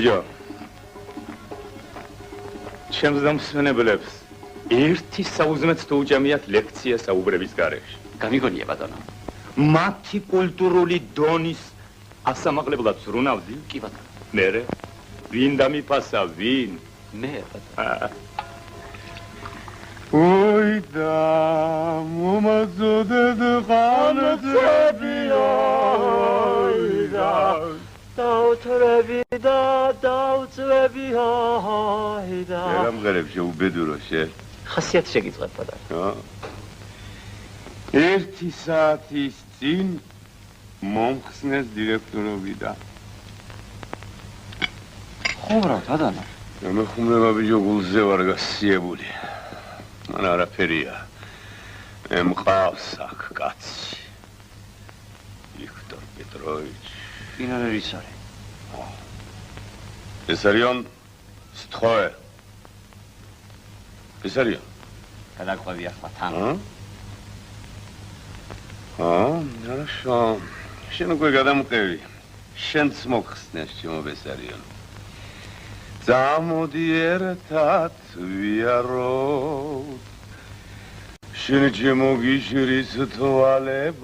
ბიჭო ჩემს დამსვენებლებს ერთი საუზმეც თუ უჭამიათ ლექცია საუბრების გარეშე გამიგონია ბატონო მათი კულტურული დონის ასამაღლებლად ზრუნავდი კი ბატონო მერე ვინ დამიფასა ვინ მე ბატონო ოი და მომაძოდეთ ხანძები ოი და დაუთრები და დაუწვევი ოი და ერამღერებ შეუბედურო შე ხასიათი შეგიწყებ ბატონო ერთი საათის წინ მომხსნეს დირექტორობიდან ხუმრავთ ბატონო მე ხუმრება ბიჭო გულზე ვარ გასიებული მან არაფერია მე მყავს აქ კაცი ვიქტორ პეტროვიჩ ვინ არის არის ეს არიან სთხოვე ეს არიან გადაყვევი ახლა თან хорошо შენ უკვე გადამყევი შენც მოხსნეს შემობესარიო წამოდი ერთად ვიარო შენ ჩემო გიშრის თვალება